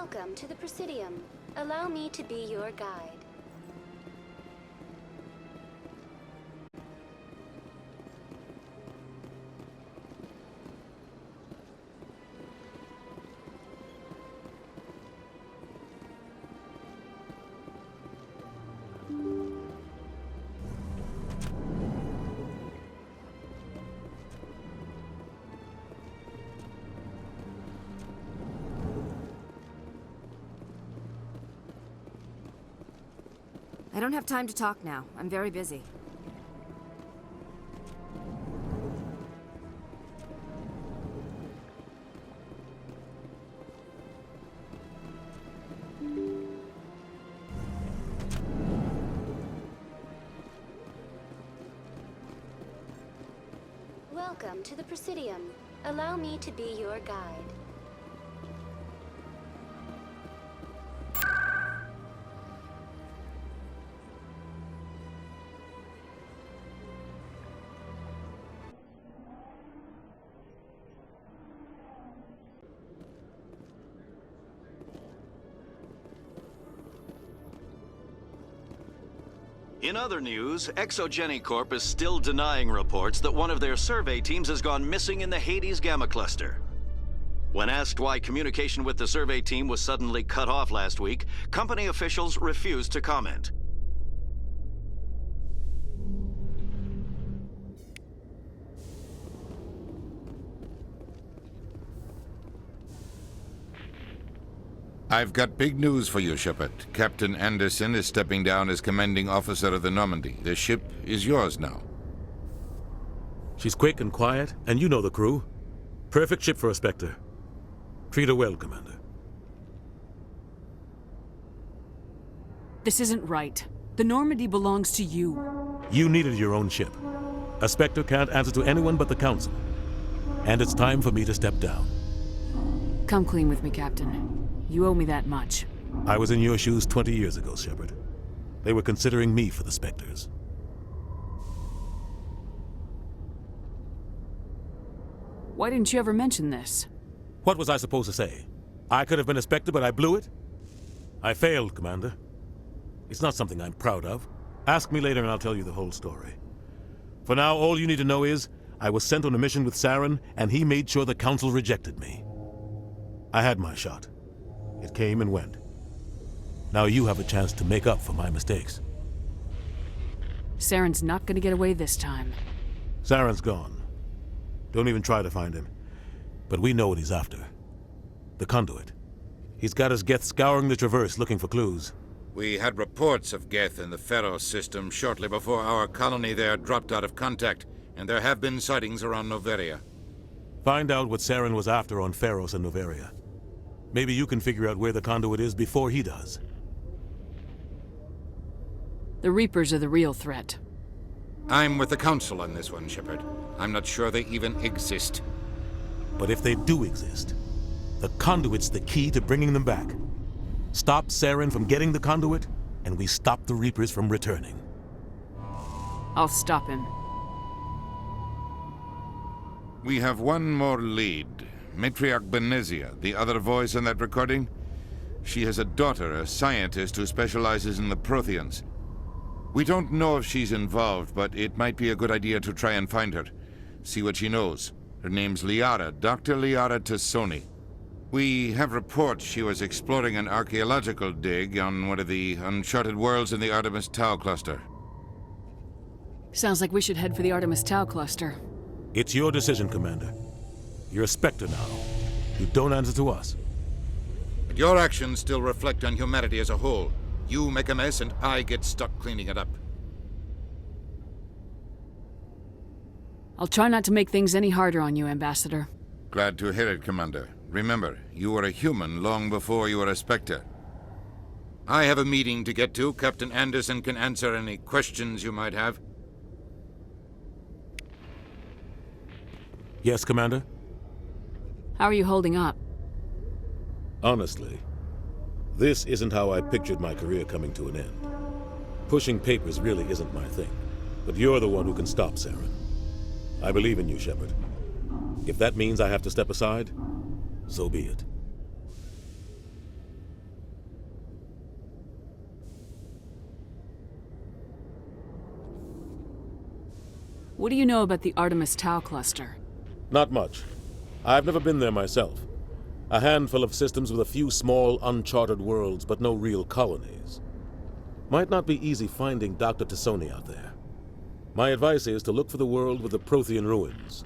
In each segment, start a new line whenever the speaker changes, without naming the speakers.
Welcome to the Presidium. Allow me to be your guide.
I don't have time to talk now. I'm very busy.
Welcome to the Presidium. Allow me to be your guide.
In other news, ExoGeniCorp is still denying reports that one of their survey teams has gone missing in the Hades Gamma Cluster. When asked why communication with the survey team was suddenly cut off last week, company officials refused to comment.
I've got big news for you, Shepard. Captain Anderson is stepping down as commanding officer of the Normandy. The ship is yours now.
She's quick and quiet, and you know the crew. Perfect ship for a Spectre. Treat her well, Commander.
This isn't right. The Normandy belongs to you.
You needed your own ship. A Spectre can't answer to anyone but the Council. And it's time for me to step down.
Come clean with me, Captain. You owe me that much.
I was in your shoes 20 years ago, Shepard. They were considering me for the Spectres.
Why didn't you ever mention this?
What was I supposed to say? I could have been a Spectre, but I blew it? I failed, Commander. It's not something I'm proud of. Ask me later and I'll tell you the whole story. For now, all you need to know is, I was sent on a mission with Saren, and he made sure the Council rejected me. I had my shot. It came and went. Now you have a chance to make up for my mistakes.
Saren's not gonna get away this time.
Saren's gone. Don't even try to find him. But we know what he's after. The Conduit. He's got his Geth scouring the Traverse looking for clues.
We had reports of Geth in the Pharos system shortly before our colony there dropped out of contact, and there have been sightings around Noveria.
Find out what Saren was after on Pharos and Noveria. Maybe you can figure out where the Conduit is before he does.
The Reapers are the real threat.
I'm with the Council on this one, Shepard. I'm not sure they even exist.
But if they do exist, the Conduit's the key to bringing them back. Stop Saren from getting the Conduit, and we stop the Reapers from returning.
I'll stop him.
We have one more lead. Matriarch Benezia, the other voice in that recording. She has a daughter, a scientist who specializes in the Protheans. We don't know if she's involved, but it might be a good idea to try and find her. See what she knows. Her name's Liara, Dr. Liara Tassoni. We have reports she was exploring an archaeological dig on one of the uncharted worlds in the Artemis Tau cluster.
Sounds like we should head for the Artemis Tau cluster.
It's your decision, Commander. You're a Spectre now. You don't answer to us.
But your actions still reflect on humanity as a whole. You make a mess and I get stuck cleaning it up.
I'll try not to make things any harder on you, Ambassador.
Glad to hear it, Commander. Remember, you were a human long before you were a Spectre. I have a meeting to get to. Captain Anderson can answer any questions you might have.
Yes, Commander?
How are you holding up?
Honestly, this isn't how I pictured my career coming to an end. Pushing papers really isn't my thing, but you're the one who can stop Saren. I believe in you, Shepard. If that means I have to step aside, so be it.
What do you know about the Artemis Tau cluster?
Not much. I've never been there myself. A handful of systems with a few small, uncharted worlds, but no real colonies. Might not be easy finding Dr. T'Soni out there. My advice is to look for the world with the Prothean ruins.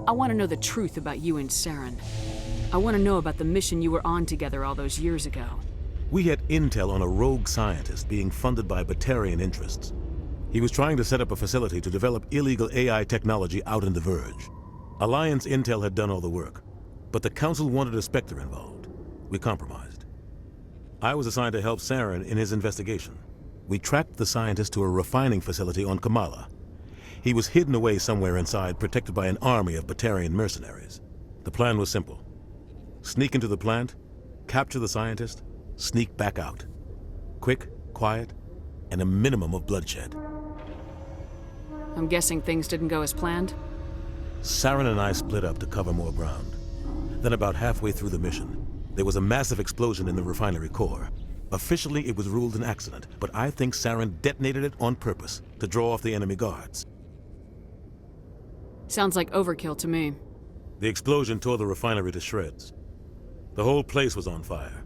I want to know the truth about you and Saren. I want to know about the mission you were on together all those years ago.
We had intel on a rogue scientist being funded by Batarian interests. He was trying to set up a facility to develop illegal AI technology out in the Verge. Alliance intel had done all the work, but the Council wanted a Spectre involved. We compromised. I was assigned to help Saren in his investigation. We tracked the scientist to a refining facility on Kamala. He was hidden away somewhere inside, protected by an army of Batarian mercenaries. The plan was simple. Sneak into the plant, capture the scientist, sneak back out. Quick, quiet, and a minimum of bloodshed.
I'm guessing things didn't go as planned?
Saren and I split up to cover more ground. Then about halfway through the mission, there was a massive explosion in the refinery core. Officially, it was ruled an accident, but I think Saren detonated it on purpose to draw off the enemy guards.
Sounds like overkill to me.
The explosion tore the refinery to shreds. The whole place was on fire.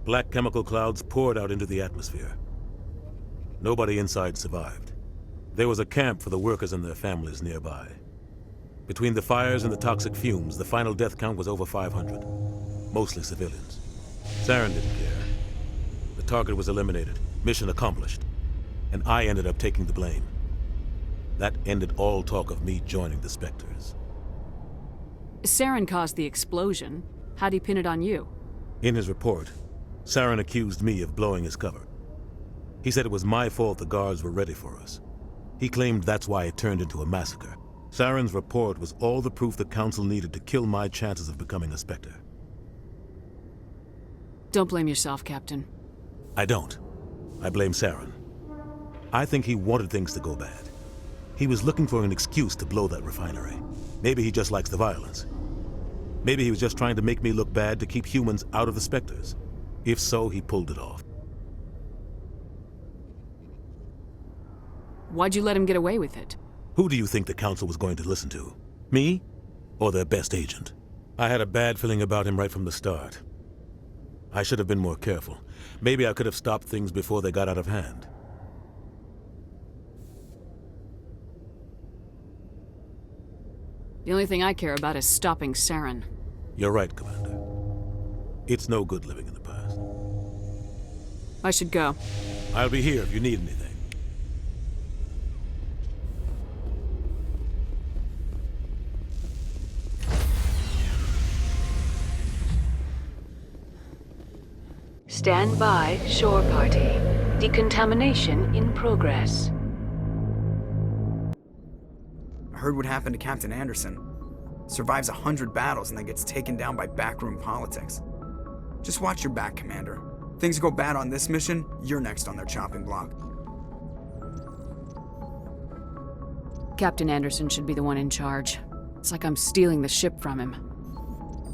Black chemical clouds poured out into the atmosphere. Nobody inside survived. There was a camp for the workers and their families nearby. Between the fires and the toxic fumes, the final death count was over 500. Mostly civilians. Saren didn't care. The target was eliminated, mission accomplished, and I ended up taking the blame. That ended all talk of me joining the Spectres.
Saren caused the explosion. How'd he pin it on you?
In his report, Saren accused me of blowing his cover. He said it was my fault the guards were ready for us. He claimed that's why it turned into a massacre. Saren's report was all the proof the Council needed to kill my chances of becoming a Spectre.
Don't blame yourself, Captain.
I don't. I blame Saren. I think he wanted things to go bad. He was looking for an excuse to blow that refinery. Maybe he just likes the violence. Maybe he was just trying to make me look bad to keep humans out of the Spectres. If so, he pulled it off.
Why'd you let him get away with it?
Who do you think the Council was going to listen to? Me? Or their best agent? I had a bad feeling about him right from the start. I should have been more careful. Maybe I could have stopped things before they got out of hand.
The only thing I care about is stopping Saren.
You're right, Commander. It's no good living in the past.
I should go.
I'll be here if you need anything.
Stand by, shore party. Decontamination in progress.
I heard what happened to Captain Anderson. Survives 100 battles and then gets taken down by backroom politics. Just watch your back, Commander. Things go bad on this mission, you're next on their chopping block.
Captain Anderson should be the one in charge. It's like I'm stealing the ship from him.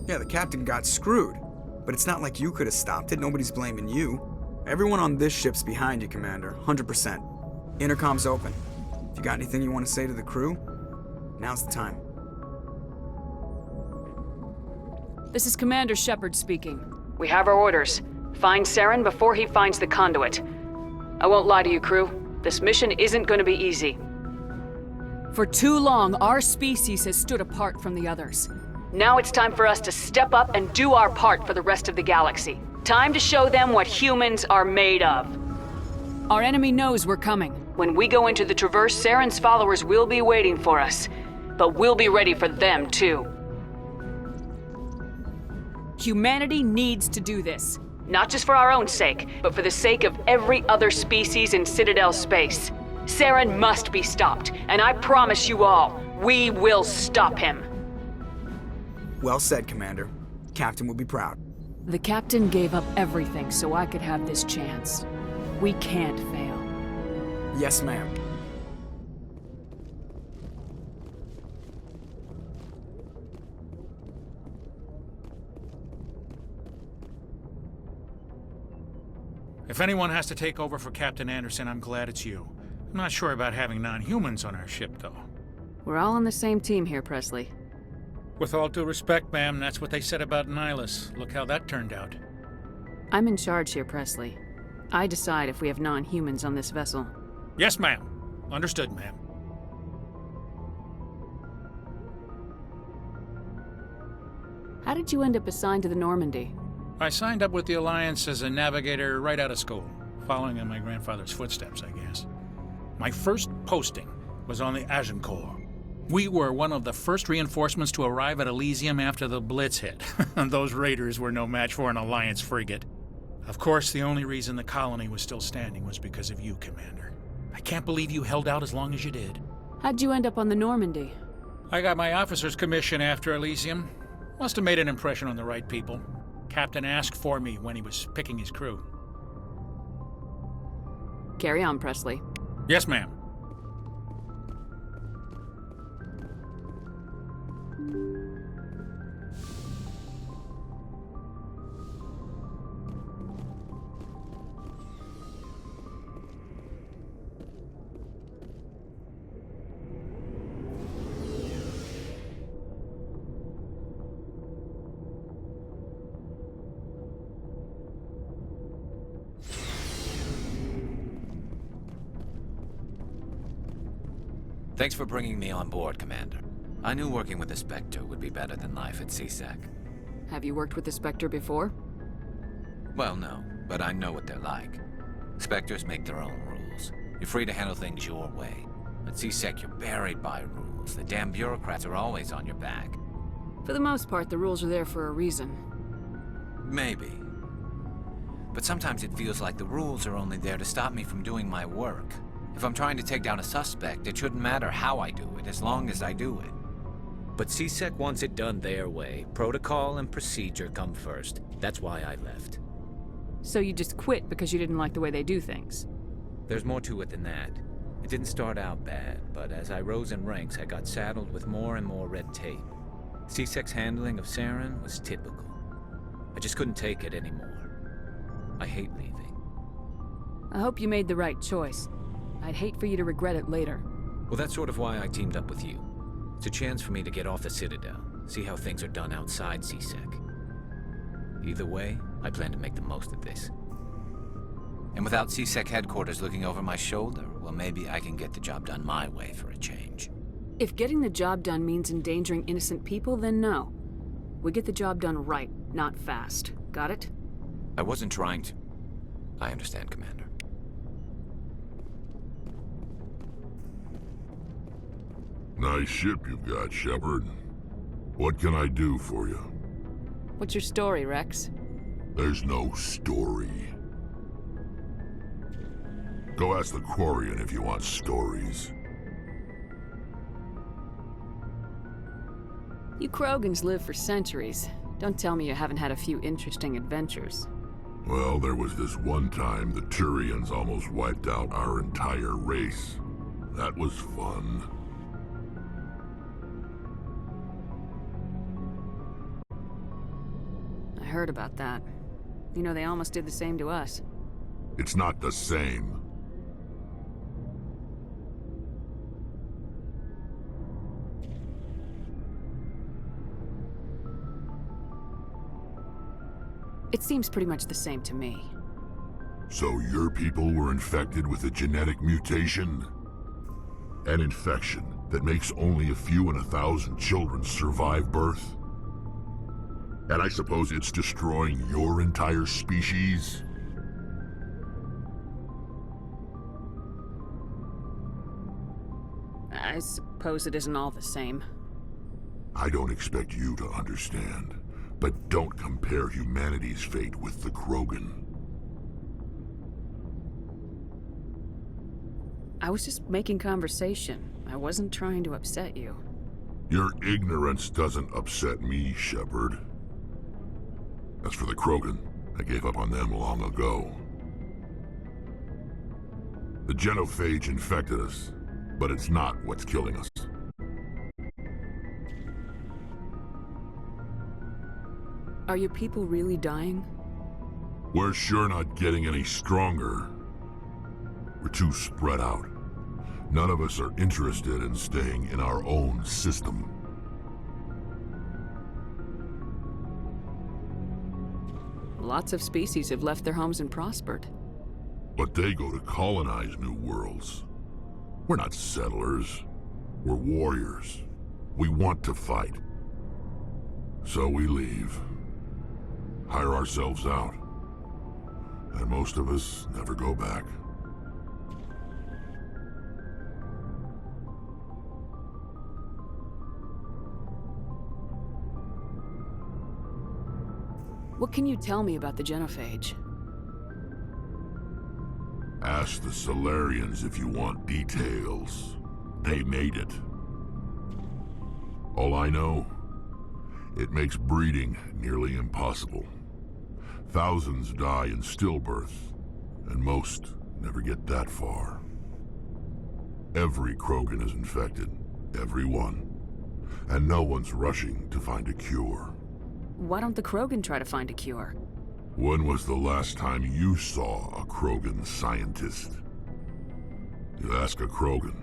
Yeah, the captain got screwed. But it's not like you could have stopped it. Nobody's blaming you. Everyone on this ship's behind you, Commander. 100%. Intercom's open. If you got anything you want to say to the crew, now's the time.
This is Commander Shepard speaking.
We have our orders. Find Saren before he finds the conduit. I won't lie to you, crew. This mission isn't going to be easy.
For too long, our species has stood apart from the others.
Now it's time for us to step up and do our part for the rest of the galaxy. Time to show them what humans are made of.
Our enemy knows we're coming.
When we go into the Traverse, Saren's followers will be waiting for us. But we'll be ready for them, too.
Humanity needs to do this.
Not just for our own sake, but for the sake of every other species in Citadel space. Saren must be stopped, and I promise you all, we will stop him.
Well said, Commander. Captain will be proud.
The captain gave up everything so I could have this chance. We can't fail.
Yes, ma'am.
If anyone has to take over for Captain Anderson, I'm glad it's you. I'm not sure about having non-humans on our ship, though.
We're all on the same team here, Presley.
With all due respect, ma'am, that's what they said about Nihilus. Look how that turned out.
I'm in charge here, Presley. I decide if we have non-humans on this vessel.
Yes, ma'am. Understood, ma'am.
How did you end up assigned to the Normandy?
I signed up with the Alliance as a navigator right out of school, following in my grandfather's footsteps, I guess. My first posting was on the Agincourt. We were one of the first reinforcements to arrive at Elysium after the Blitz hit. Those raiders were no match for an Alliance frigate. Of course, the only reason the colony was still standing was because of you, Commander. I can't believe you held out as long as you did.
How'd you end up on the Normandy?
I got my officer's commission after Elysium. Must have made an impression on the right people. Captain asked for me when he was picking his crew.
Carry on, Presley.
Yes, ma'am.
Thanks for bringing me on board, Commander. I knew working with the Spectre would be better than life at CSEC.
Have you worked with the Spectre before?
Well, no, but I know what they're like. Spectres make their own rules. You're free to handle things your way. At CSEC, you're buried by rules. The damn bureaucrats are always on your back.
For the most part, the rules are there for a reason.
Maybe. But sometimes it feels like the rules are only there to stop me from doing my work. If I'm trying to take down a suspect, it shouldn't matter how I do it, as long as I do it. But CSEC wants it done their way. Protocol and procedure come first. That's why I left.
So you just quit because you didn't like the way they do things?
There's more to it than that. It didn't start out bad, but as I rose in ranks, I got saddled with more and more red tape. CSEC's handling of Saren was typical. I just couldn't take it anymore. I hate leaving.
I hope you made the right choice. I'd hate for you to regret it later.
Well, that's sort of why I teamed up with you. It's a chance for me to get off the Citadel, see how things are done outside CSEC. Either way, I plan to make the most of this. And without CSEC headquarters looking over my shoulder, well, maybe I can get the job done my way for a change.
If getting the job done means endangering innocent people, then no. We get the job done right, not fast. Got it?
I wasn't trying to... I understand, Commander.
Nice ship you've got, Shepard. What can I do for you?
What's your story, Rex?
There's no story. Go ask the Quarian if you want stories.
You Krogans live for centuries. Don't tell me you haven't had a few interesting adventures.
Well, there was this one time the Turians almost wiped out our entire race. That was fun.
I heard about that. You know, they almost did the same to us.
It's not the same.
It seems pretty much the same to me.
So your people were infected with a genetic mutation? An infection that makes only a few in 1,000 children survive birth? And I suppose it's destroying your entire species?
I suppose it isn't all the same.
I don't expect you to understand, but don't compare humanity's fate with the Krogan.
I was just making conversation. I wasn't trying to upset you.
Your ignorance doesn't upset me, Shepard. As for the Krogan, I gave up on them long ago. The genophage infected us, but it's not what's killing us.
Are your people really dying?
We're sure not getting any stronger. We're too spread out. None of us are interested in staying in our own system.
Lots of species have left their homes and prospered.
But they go to colonize new worlds. We're not settlers. We're warriors. We want to fight. So we leave. Hire ourselves out. And most of us never go back.
What can you tell me about the Genophage?
Ask the Solarians if you want details. They made it. All I know, it makes breeding nearly impossible. Thousands die in stillbirth, and most never get that far. Every Krogan is infected, every one. And no one's rushing to find a cure.
Why don't the Krogan try to find a cure?
When was the last time you saw a Krogan scientist? You ask a Krogan,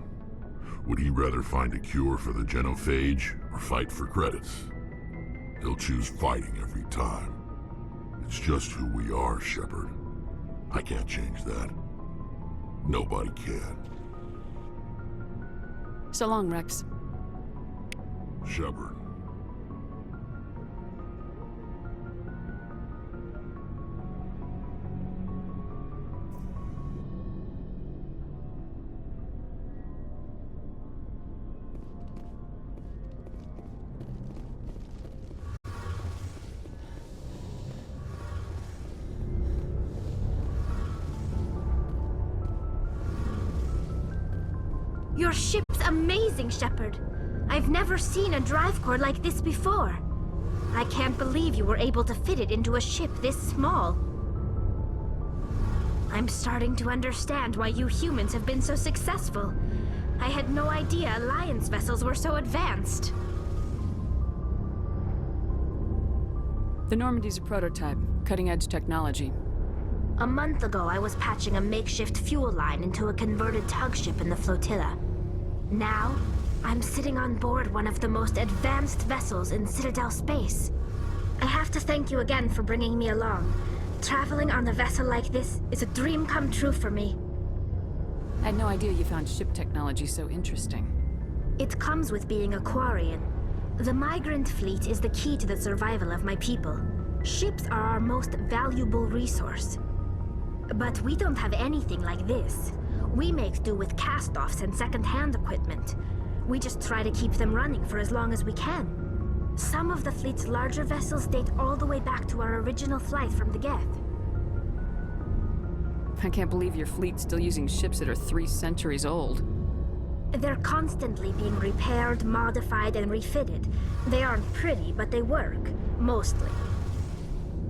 would he rather find a cure for the Genophage or fight for credits? He'll choose fighting every time. It's just who we are, Shepard. I can't change that. Nobody can.
So long, Rex.
Shepard.
Your ship's amazing, Shepard. I've never seen a drive core like this before. I can't believe you were able to fit it into a ship this small. I'm starting to understand why you humans have been so successful. I had no idea Alliance vessels were so advanced.
The Normandy's a prototype, cutting-edge technology.
A month ago, I was patching a makeshift fuel line into a converted tug ship in the flotilla. Now, I'm sitting on board one of the most advanced vessels in Citadel space. I have to thank you again for bringing me along. Traveling on a vessel like this is a dream come true for me.
I had no idea you found ship technology so interesting.
It comes with being a Quarian. The migrant fleet is the key to the survival of my people. Ships are our most valuable resource. But we don't have anything like this. We make do with cast-offs and second-hand equipment. We just try to keep them running for as long as we can. Some of the fleet's larger vessels date all the way back to our original flight from the Geth.
I can't believe your fleet's still using ships that are 3 centuries old.
They're constantly being repaired, modified, and refitted. They aren't pretty, but they work. Mostly.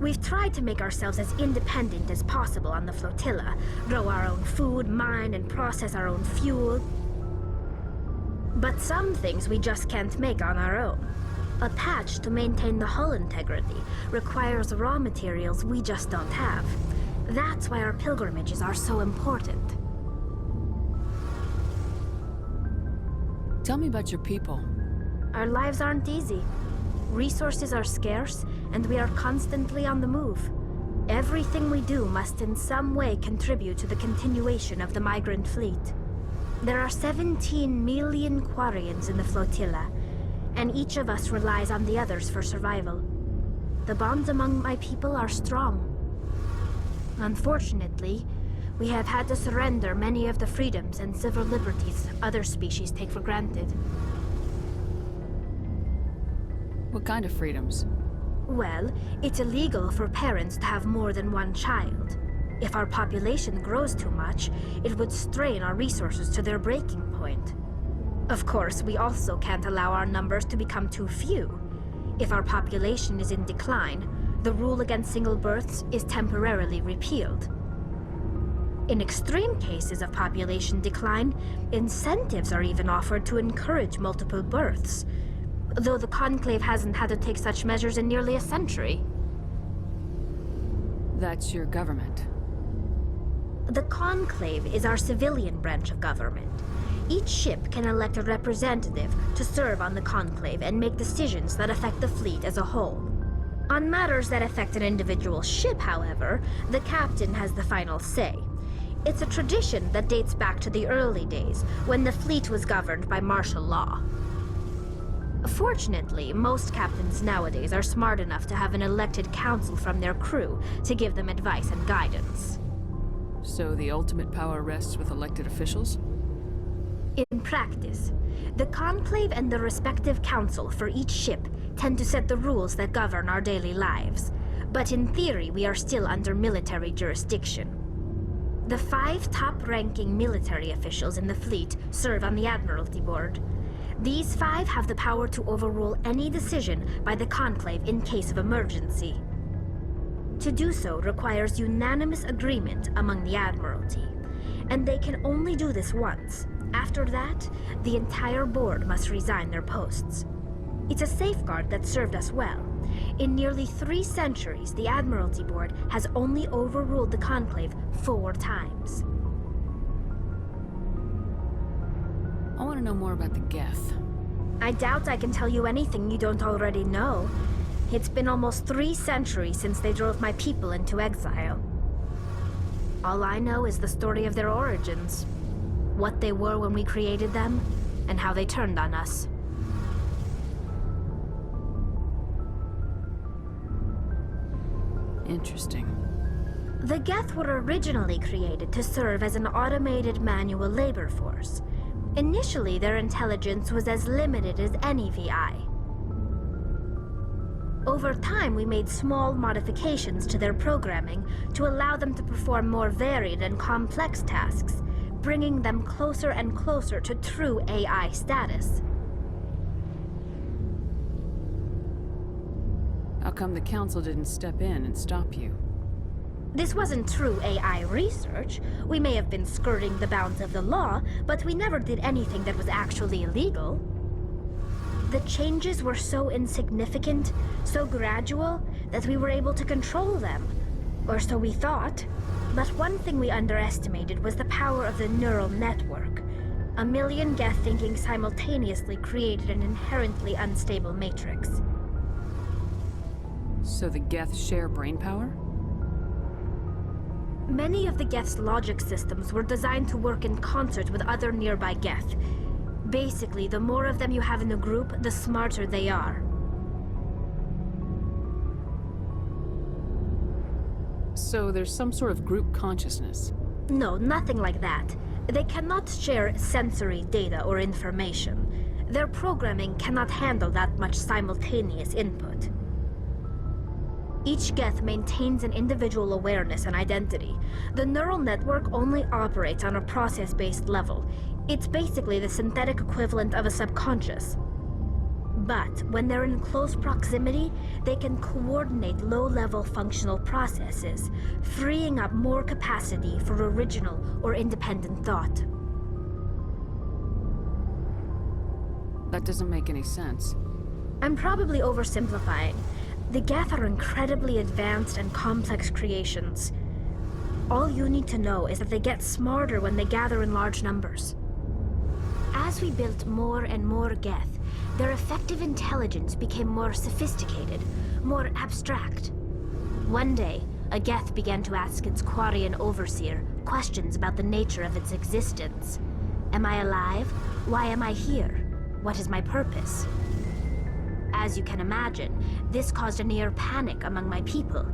We've tried to make ourselves as independent as possible on the flotilla, grow our own food, mine and process our own fuel. But some things we just can't make on our own. A patch to maintain the hull integrity requires raw materials we just don't have. That's why our pilgrimages are so important.
Tell me about your people.
Our lives aren't easy. Resources are scarce, and we are constantly on the move. Everything we do must in some way contribute to the continuation of the migrant fleet. There are 17 million Quarians in the flotilla, and each of us relies on the others for survival. The bonds among my people are strong. Unfortunately, we have had to surrender many of the freedoms and civil liberties other species take for granted.
What kind of freedoms?
Well, it's illegal for parents to have more than one child. If our population grows too much, it would strain our resources to their breaking point. Of course, we also can't allow our numbers to become too few. If our population is in decline, the rule against single births is temporarily repealed. In extreme cases of population decline, incentives are even offered to encourage multiple births, though the Conclave hasn't had to take such measures in nearly a century.
That's your government.
The Conclave is our civilian branch of government. Each ship can elect a representative to serve on the Conclave and make decisions that affect the fleet as a whole. On matters that affect an individual ship, however, the captain has the final say. It's a tradition that dates back to the early days, when the fleet was governed by martial law. Fortunately, most captains nowadays are smart enough to have an elected council from their crew to give them advice and guidance.
So the ultimate power rests with elected officials?
In practice, the Conclave and the respective council for each ship tend to set the rules that govern our daily lives. But in theory, we are still under military jurisdiction. The 5 top-ranking military officials in the fleet serve on the Admiralty Board. These 5 have the power to overrule any decision by the Conclave in case of emergency. To do so requires unanimous agreement among the Admiralty, and they can only do this once. After that, the entire board must resign their posts. It's a safeguard that served us well. In nearly 3 centuries, the Admiralty Board has only overruled the Conclave 4 times.
I want to know more about the Geth.
I doubt I can tell you anything you don't already know. It's been almost 3 centuries since they drove my people into exile. All I know is the story of their origins. What they were when we created them, and how they turned on us.
Interesting.
The Geth were originally created to serve as an automated manual labor force. Initially, their intelligence was as limited as any VI. Over time, we made small modifications to their programming to allow them to perform more varied and complex tasks, bringing them closer and closer to true AI status.
How come the Council didn't step in and stop you?
This wasn't true AI research. We may have been skirting the bounds of the law, but we never did anything that was actually illegal. The changes were so insignificant, so gradual, that we were able to control them. Or so we thought. But one thing we underestimated was the power of the neural network. 1 million Geth thinking simultaneously created an inherently unstable matrix.
So the Geth share brainpower?
Many of the Geth's logic systems were designed to work in concert with other nearby Geth. Basically, the more of them you have in the group, the smarter they are.
So there's some sort of group consciousness?
No, nothing like that. They cannot share sensory data or information. Their programming cannot handle that much simultaneous input. Each Geth maintains an individual awareness and identity. The neural network only operates on a process-based level. It's basically the synthetic equivalent of a subconscious. But when they're in close proximity, they can coordinate low-level functional processes, freeing up more capacity for original or independent thought.
That doesn't make any sense.
I'm probably oversimplifying. The Geth are incredibly advanced and complex creations. All you need to know is that they get smarter when they gather in large numbers. As we built more and more Geth, their effective intelligence became more sophisticated, more abstract. One day, a Geth began to ask its Quarian overseer questions about the nature of its existence. Am I alive? Why am I here? What is my purpose? As you can imagine, this caused a near panic among my people.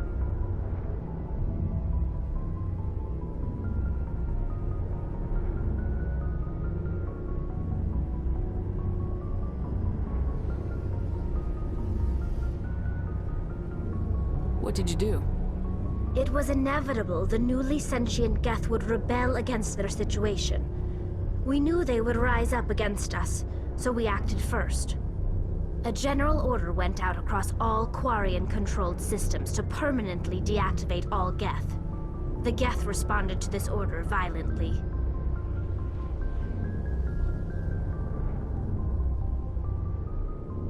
What did you do?
It was inevitable the newly sentient Geth would rebel against their situation. We knew they would rise up against us, so we acted first. A general order went out across all Quarian-controlled systems to permanently deactivate all Geth. The Geth responded to this order violently.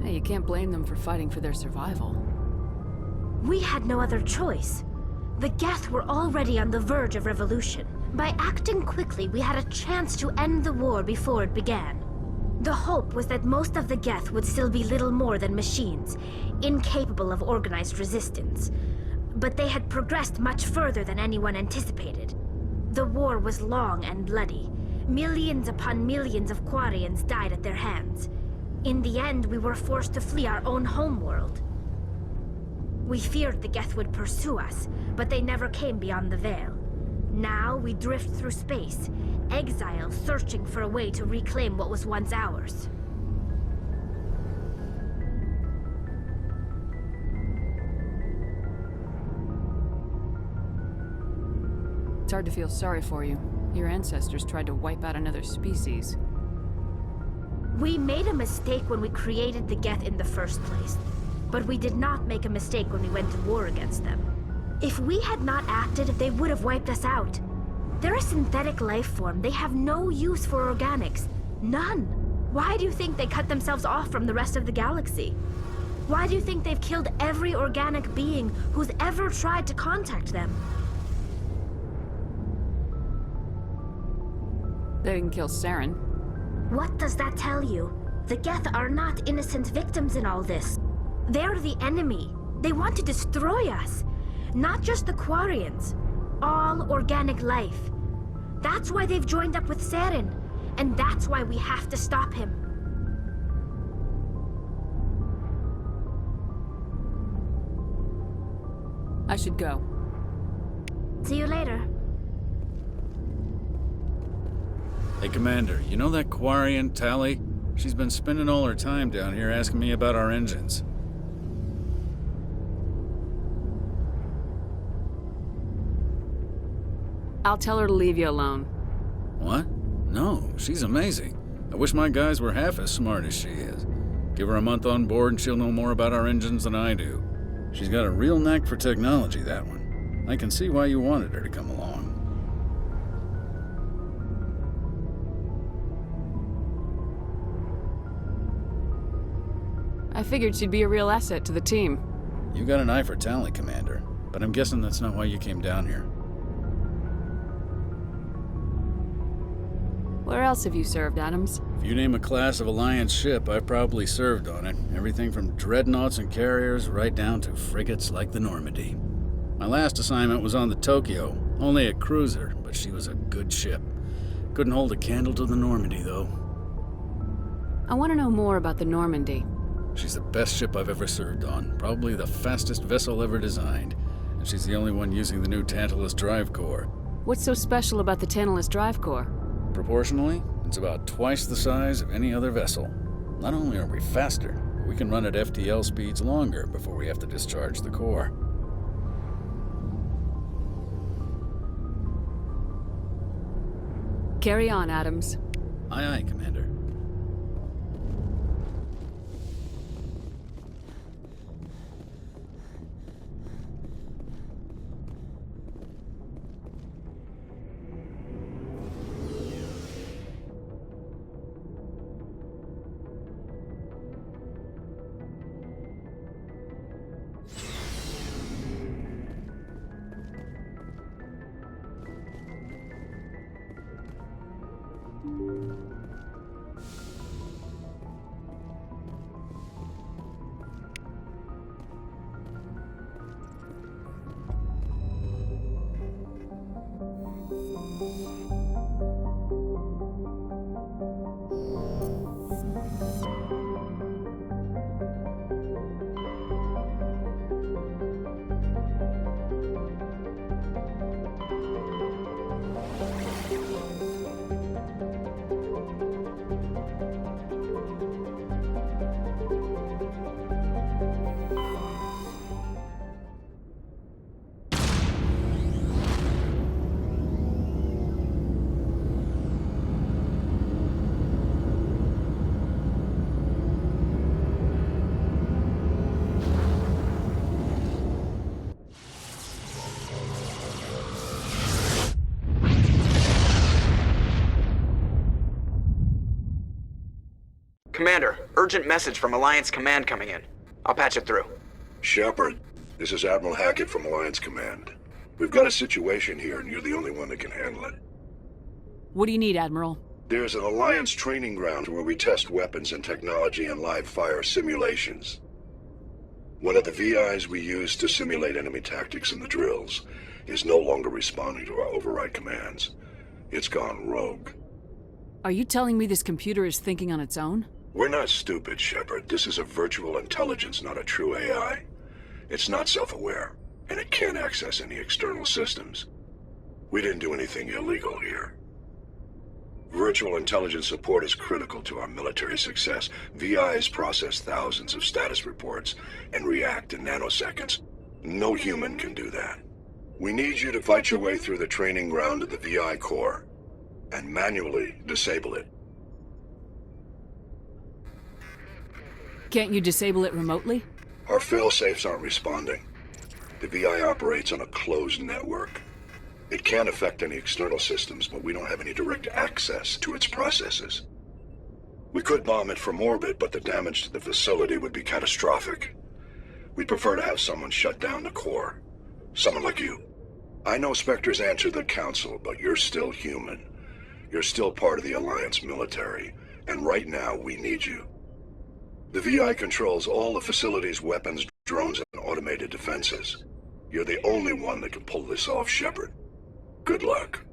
Hey, you can't blame them for fighting for their survival.
We had no other choice. The Geth were already on the verge of revolution. By acting quickly, we had a chance to end the war before it began. The hope was that most of the Geth would still be little more than machines, incapable of organized resistance. But they had progressed much further than anyone anticipated. The war was long and bloody. Millions upon millions of Quarians died at their hands. In the end, we were forced to flee our own homeworld. We feared the Geth would pursue us, but they never came beyond the Veil. Now we drift through space, exiles searching for a way to reclaim what was once ours.
It's hard to feel sorry for you. Your ancestors tried to wipe out another species.
We made a mistake when we created the Geth in the first place, but we did not make a mistake when we went to war against them. If we had not acted, they would have wiped us out. They're a synthetic life form. They have no use for organics. None. Why do you think they cut themselves off from the rest of the galaxy? Why do you think they've killed every organic being who's ever tried to contact them?
They didn't kill Saren.
What does that tell you? The Geth are not innocent victims in all this. They're the enemy. They want to destroy us. Not just the Quarians. All organic life. That's why they've joined up with Saren. And that's why we have to stop him.
I should go.
See you later.
Hey, Commander, you know that Quarian, Tali? She's been spending all her time down here asking me about our engines.
I'll tell her to leave you alone.
What? No, she's amazing. I wish my guys were half as smart as she is. Give her a month on board and she'll know more about our engines than I do. She's got a real knack for technology, that one. I can see why you wanted her to come along.
I figured she'd be a real asset to the team.
You got an eye for talent, Commander, but I'm guessing that's not why you came down here.
Where else have you served, Adams?
If you name a class of Alliance ship, I've probably served on it. Everything from dreadnoughts and carriers right down to frigates like the Normandy. My last assignment was on the Tokyo, only a cruiser, but she was a good ship. Couldn't hold a candle to the Normandy, though.
I want to know more about the Normandy.
She's the best ship I've ever served on, probably the fastest vessel ever designed. And she's the only one using the new Tantalus drive core.
What's so special about the Tantalus drive core?
Proportionally, it's about twice the size of any other vessel. Not only are we faster, but we can run at FTL speeds longer before we have to discharge the core.
Carry on, Adams.
Aye, aye, Commander.
Commander, urgent message from Alliance Command coming in. I'll patch it through.
Shepard, this is Admiral Hackett from Alliance Command.
We've got a situation here, and you're the only one that can handle it.
What do you need, Admiral?
There's an Alliance training ground where we test weapons and technology in live fire simulations. One of the VIs we use to simulate enemy tactics in the drills is no longer responding to our override commands. It's gone rogue.
Are you telling me this computer is thinking on its own?
We're not stupid, Shepard. This is a virtual intelligence, not a true AI. It's not self-aware, and it can't access any external systems. We didn't do anything illegal here. Virtual intelligence support is critical to our military success. VIs process thousands of status reports and react in nanoseconds. No human can do that. We need you to fight your way through the training ground of the VI core and manually disable it.
Can't you disable it remotely?
Our failsafes aren't responding. The VI operates on a closed network. It can affect any external systems, but we don't have any direct access to its processes. We could bomb it from orbit, but the damage to the facility would be catastrophic. We'd prefer to have someone shut down the core. Someone like you. I know Spectres answer the Council, but you're still human. You're still part of the Alliance military, and right now we need you. The VI controls all the facility's weapons, drones, and automated defenses. You're the only one that can pull this off, Shepard. Good luck.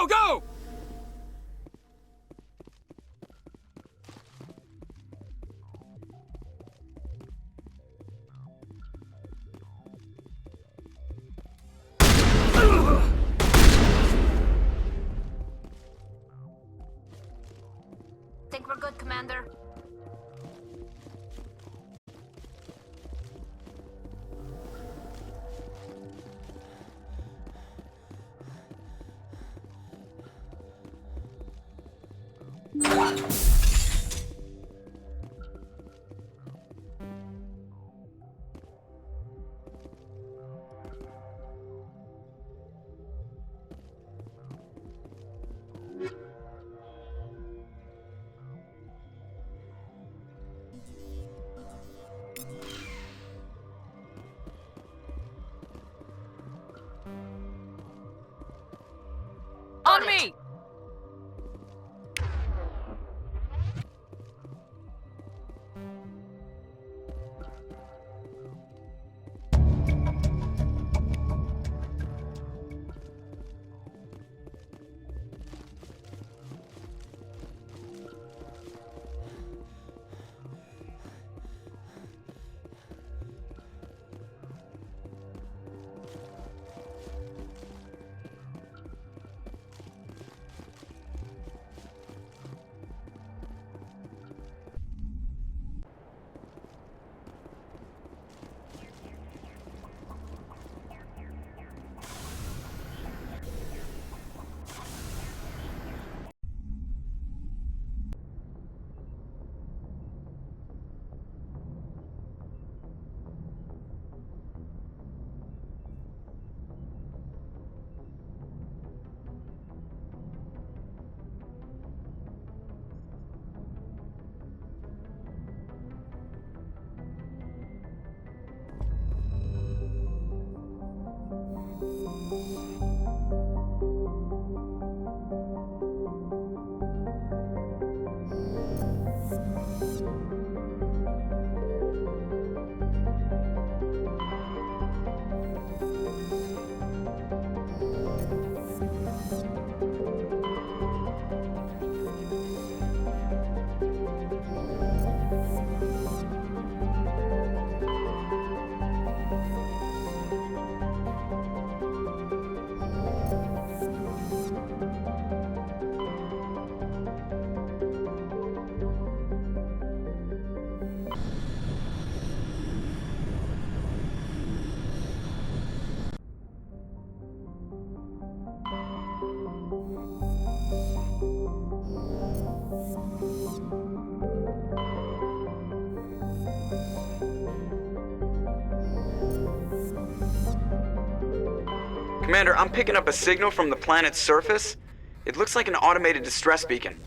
Go, go!
Think we're good, Commander?
On me!
Commander, I'm picking up a signal from the planet's surface. It looks like an automated distress beacon.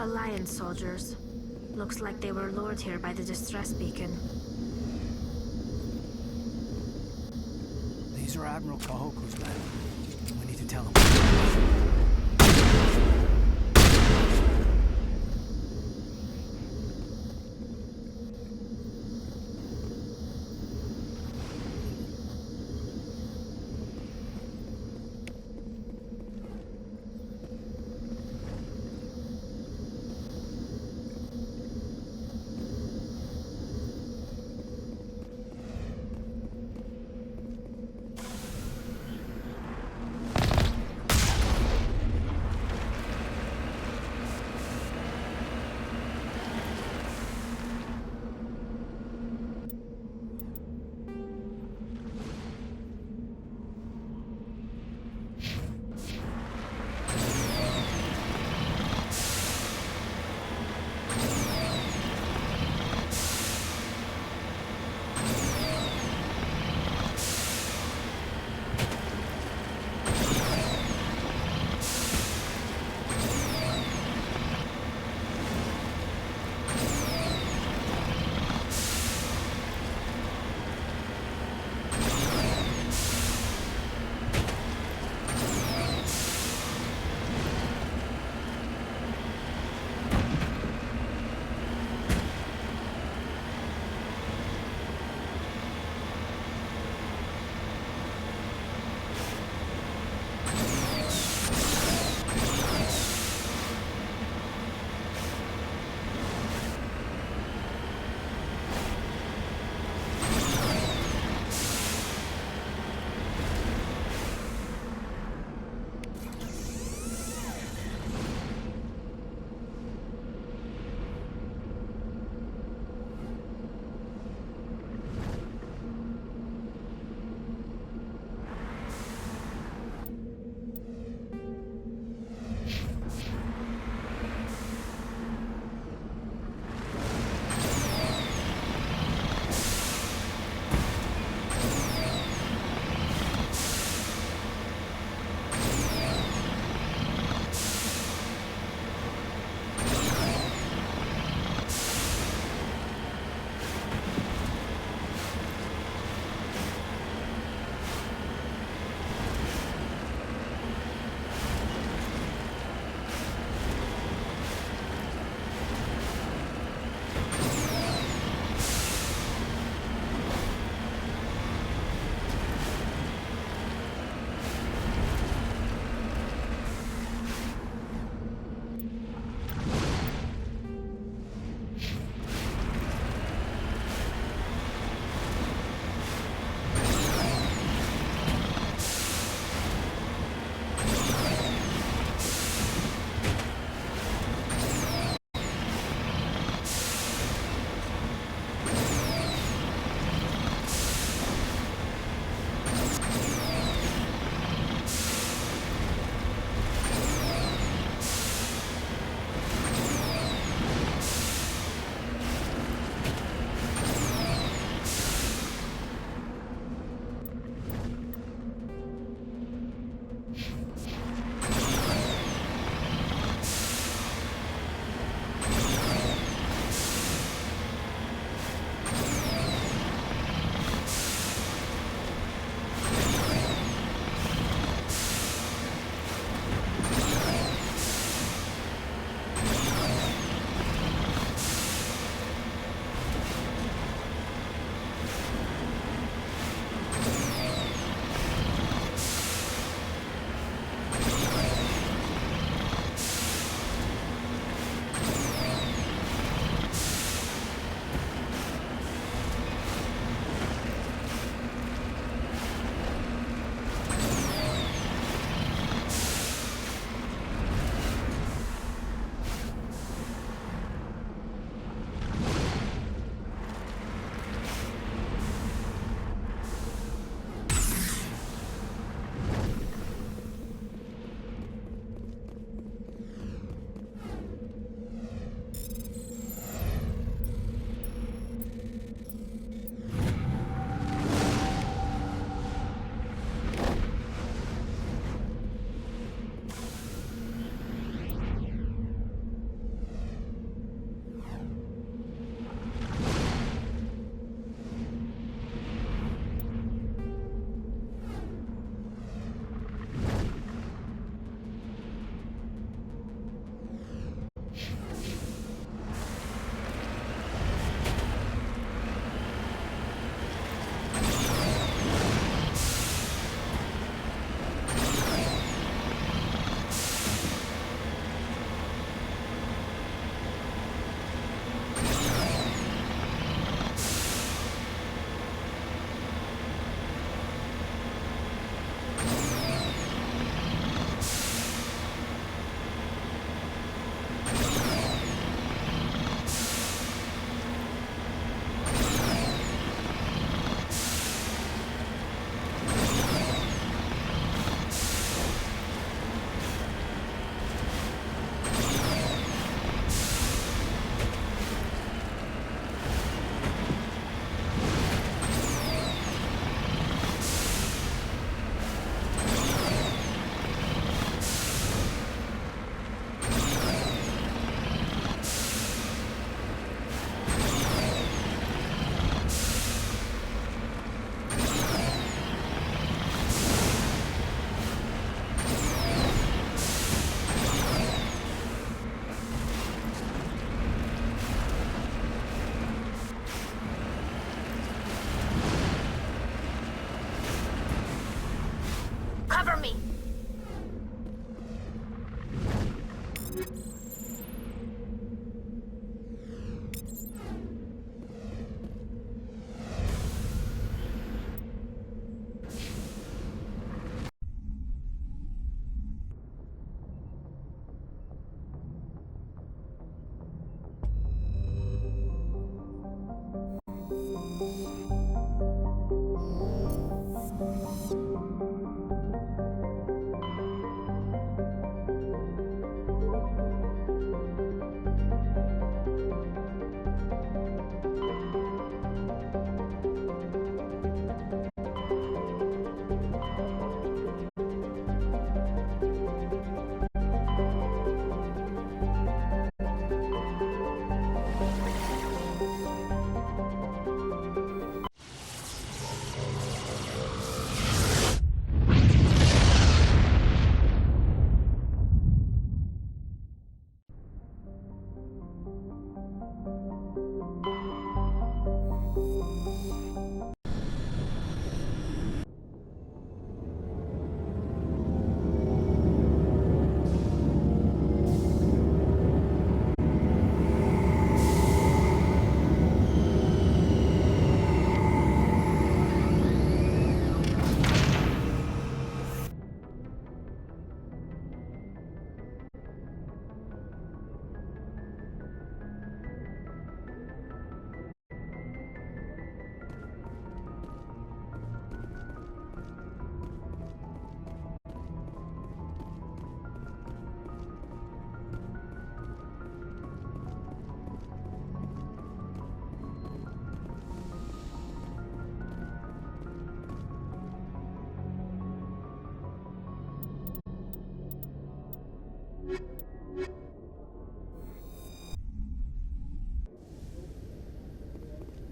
Alliance soldiers. Looks like they were lured here by the distress beacon.
These are Admiral Kahoku's men. We need to tell them.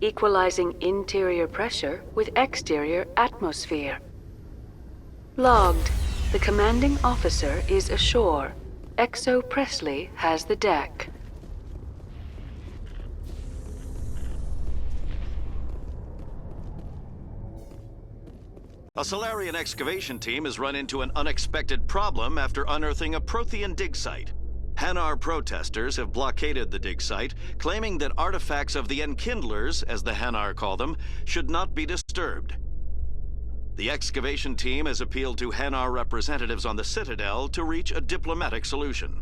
Equalizing interior pressure with exterior atmosphere. Logged. The commanding officer is ashore. Exo Presley has the deck.
A Solarian excavation team has run into an unexpected problem after unearthing a Prothean dig site. Hanar protesters have blockaded the dig site, claiming that artifacts of the Enkindlers, as the Hanar call them, should not be disturbed. The excavation team has appealed to Hanar representatives on the Citadel to reach a diplomatic solution.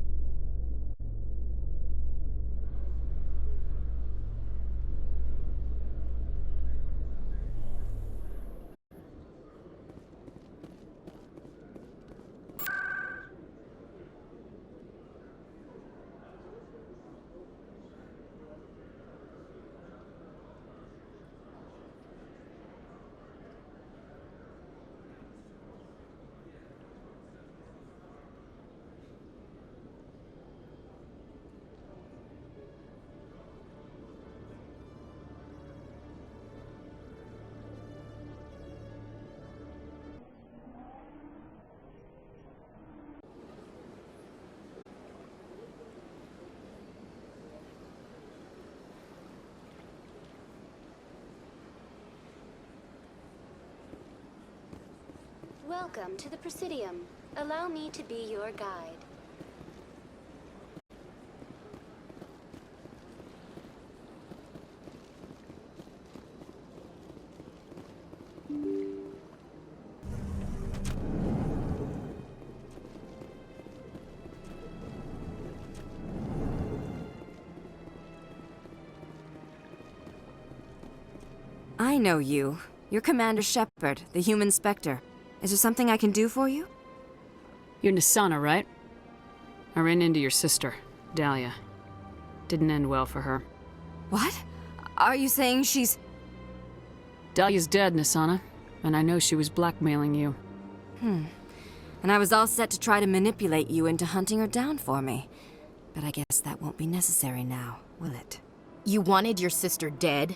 Welcome to the Presidium. Allow me to be your guide.
I know you. You're Commander Shepard, the human Spectre. Is there something I can do for you?
You're Nassana, right? I ran into your sister, Dahlia. Didn't end well for her.
What? Are you saying she's...
Dahlia's dead, Nassana, and I know she was blackmailing you.
And I was all set to try to manipulate you into hunting her down for me. But I guess that won't be necessary now, will it?
You wanted your sister dead?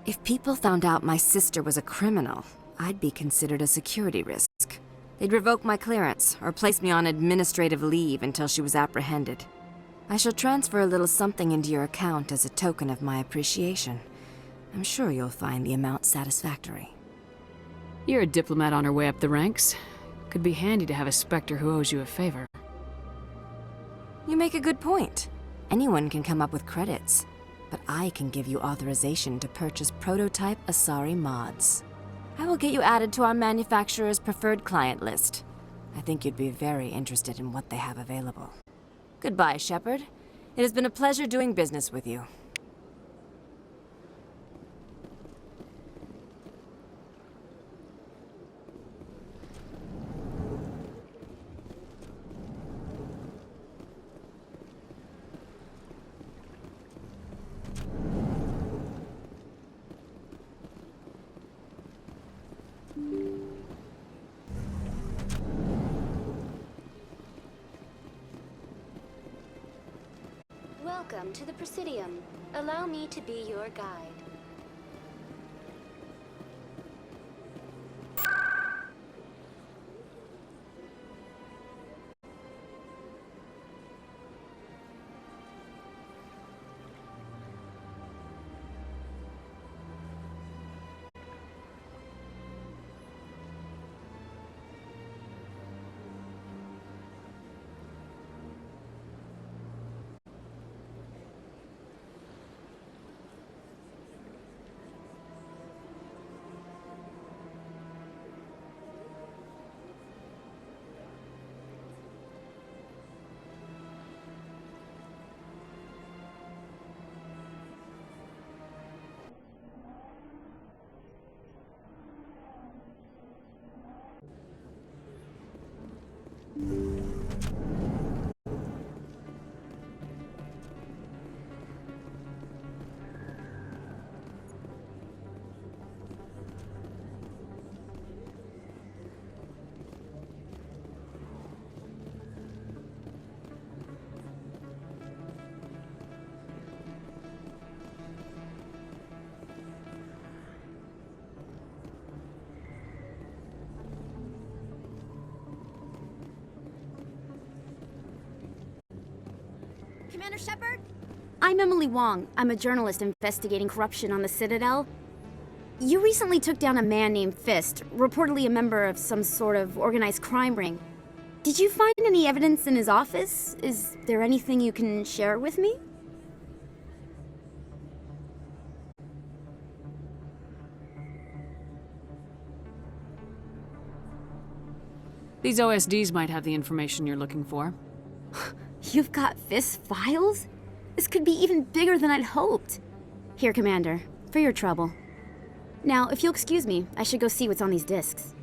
If people found out my sister was a criminal, I'd be considered a security risk. They'd revoke my clearance, or place me on administrative leave until she was apprehended. I shall transfer a little something into your account as a token of my appreciation. I'm sure you'll find the amount satisfactory.
You're a diplomat on her way up the ranks. Could be handy to have a Spectre who owes you a favor.
You make a good point. Anyone can come up with credits, but I can give you authorization to purchase prototype Asari mods. I will get you added to our manufacturer's preferred client list. I think you'd be very interested in what they have available. Goodbye, Shepard. It has been a pleasure doing business with you.
Welcome to the Presidium. Allow me to be your guide.
Commander Shepard? I'm Emily Wong. I'm a journalist investigating corruption on the Citadel. You recently took down a man named Fist, reportedly a member of some sort of organized crime ring. Did you find any evidence in his office? Is there anything you can share with me?
These OSDs might have the information you're looking for.
You've got Fist's files? This could be even bigger than I'd hoped. Here, Commander, for your trouble. Now, if you'll excuse me, I should go see what's on these discs.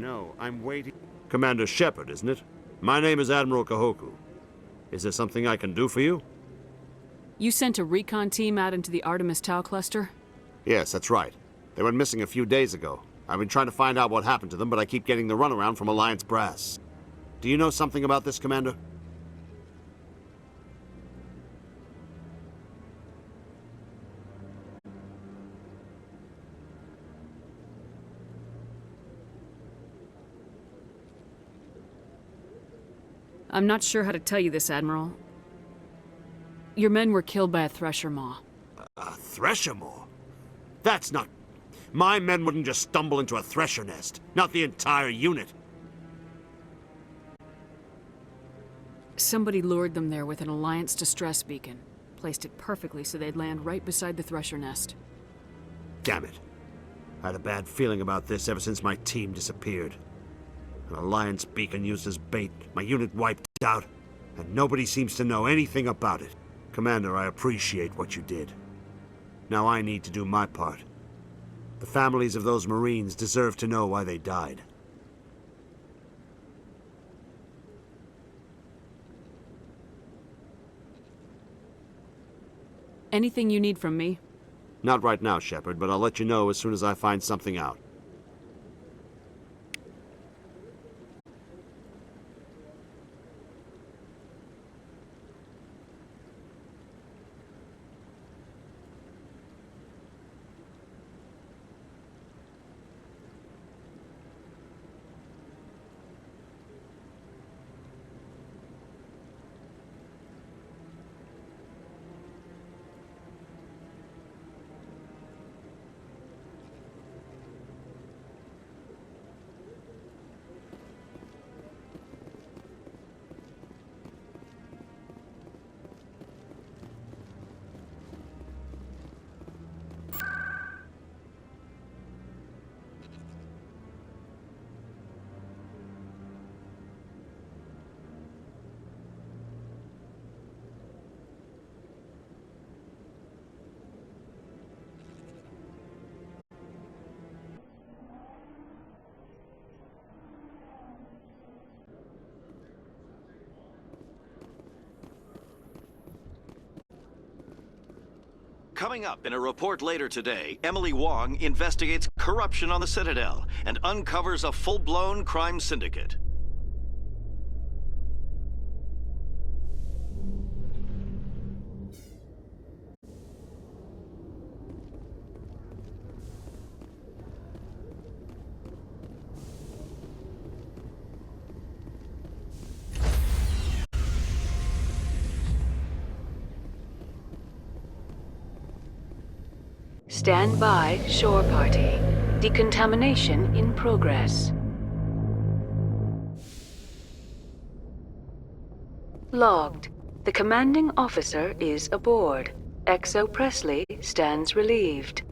No, I'm waiting. Commander Shepard, isn't it? My name is Admiral Kahoku. Is there something I can do for you?
You sent a recon team out into the Artemis Tau cluster?
Yes, that's right. They went missing a few days ago. I've been trying to find out what happened to them, but I keep getting the runaround from Alliance brass. Do you know something about this, Commander?
I'm not sure how to tell you this, Admiral. Your men were killed by a Thresher Maw.
A Thresher Maw? That's not... My men wouldn't just stumble into a Thresher nest. Not the entire unit.
Somebody lured them there with an Alliance distress beacon. Placed it perfectly so they'd land right beside the Thresher nest.
Damn it. I had a bad feeling about this ever since my team disappeared. An Alliance beacon used as bait, my unit wiped out, and nobody seems to know anything about it. Commander, I appreciate what you did. Now I need to do my part. The families of those Marines deserve to know why they died.
Anything you need from me?
Not right now, Shepard, but I'll let you know as soon as I find something out.
Coming up in a report later today, Emily Wong investigates corruption on the Citadel and uncovers a full-blown crime syndicate.
Stand by, shore party. Decontamination in progress. Logged. The commanding officer is aboard. Exo Presley stands relieved.